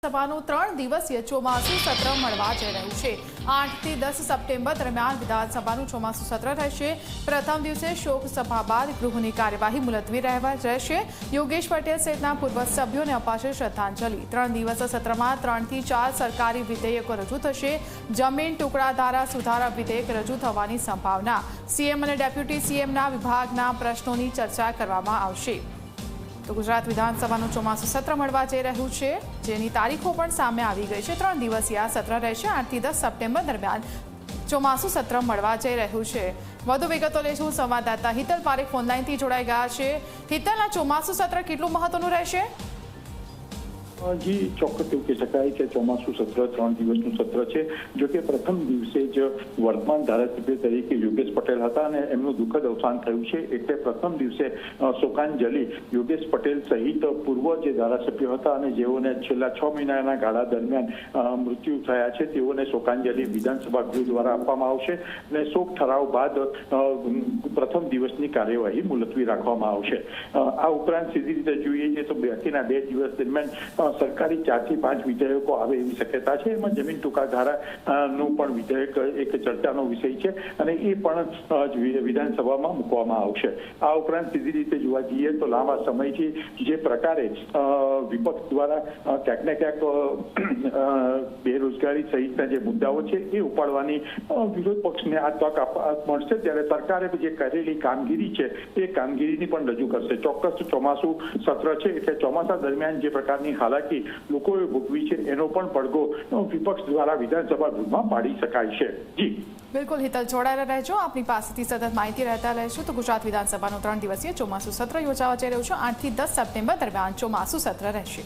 સભાનું 3 દિવસીય ચોમાસુ સત્ર મળવા જઈ રહ્યું છે। 8 થી 10 સપ્ટેમ્બર દરમિયાન વિધાનસભાનું ચોમાસુ સત્ર રહેશે। પ્રથમ દિવસે શોક સભા બાદ ગૃહની કાર્યવાહી મુલતવી રહેશે। યોગેશ પટેલ સહિતના પૂર્વ સભ્યોને અપાશે શ્રદ્ધાંજલિ। 3 દિવસીય સત્રમાં 3 થી 4 સરકારી વિધેયકો રજૂ થશે। જમીન ટુકડા ધારા સુધારા વિધેયક રજૂ થવાની સંભાવના। સીએમ અને ડેપ્યુટી સીએમના વિભાગના પ્રશ્નોની ચર્ચા કરવામાં આવશે। તો ગુજરાત વિધાનસભાનું ચોમાસુ સત્ર મળવા જઈ રહ્યું છે, જેની તારીખો પણ સામે આવી ગઈ છે। 3 દિવસીય આ સત્ર રહેશે। 8 થી 10 સપ્ટેમ્બર દરમિયાન ચોમાસુ સત્ર મળવા જઈ રહ્યું છે। વધુ વિગતો લઈશું સંવાદદાતા હિતલ પારેખ ફોનલાઈનથી જોડાઈ ગયા છે। હિતલ, આ ચોમાસુ સત્ર કેટલું મહત્વનું રહેશે? जी ચોક્કસ એવું કહી શકાય કે ચોમાસુ સત્ર 3 દિવસનું સત્ર છે। જો કે પ્રથમ દિવસે જ વર્તમાન ધારાસભ્ય તરીકે યોગેશ પટેલ હતા અને એમનું દુઃખદ અવસાન થયું છે, એટલે પ્રથમ દિવસે શોકાંજલિ યોગેશ પટેલ સહિત પૂર્વ જે ધારાસભ્યો હતા અને જેઓને છેલ્લા 6 મહિનાના ગાળા દરમિયાન મૃત્યુ થયા છે તેઓને શોકાંજલિ વિધાનસભા ગૃહ દ્વારા આપવામાં આવશે અને શોક ઠરાવ બાદ પ્રથમ દિવસની કાર્યવાહી મુલતવી રાખવામાં આવશે। આ ઉપરાંત સીધી રીતે જોઈએ તો બાકીના 2 દિવસ દરમિયાન સરકારી 4 થી 5 વિધેયકો આવે એવી શક્યતા છે। એમાં જમીન ટૂંકા ધારાનું પણ વિધેયક એક ચર્ચાનો વિષય છે અને એ પણ વિધાનસભામાં મૂકવામાં આવશે। આ ઉપરાંત સીધી રીતે જોવા જઈએ તો લાંબા સમયથી જે પ્રકારે વિપક્ષ દ્વારા ક્યાંક ને ક્યાંક બેરોજગારી સહિતના જે મુદ્દાઓ છે એ ઉપાડવાની વિરોધ પક્ષને આ તક મળશે, ત્યારે સરકારે જે કરેલી કામગીરી છે એ કામગીરીની પણ રજૂ કરશે। ચોક્કસ ચોમાસુ સત્ર છે એટલે ચોમાસા દરમિયાન જે પ્રકારની હાલત લોકોએ ભોગવી છે એનો પણ પડઘો વિપક્ષ દ્વારા વિધાનસભા ગૃહમાં પાડી શકાય છે। જી બિલકુલ હિતલ, જોડાયેલા રહેજો, આપની પાસેથી સતત માહિતી રહેતા રહેશું। તો ગુજરાત વિધાનસભાનું 3 દિવસીય ચોમાસુ સત્ર યોજાવા જઈ રહ્યું છે। 8 થી 10 સપ્ટેમ્બર દરમિયાન ચોમાસુ સત્ર રહેશે।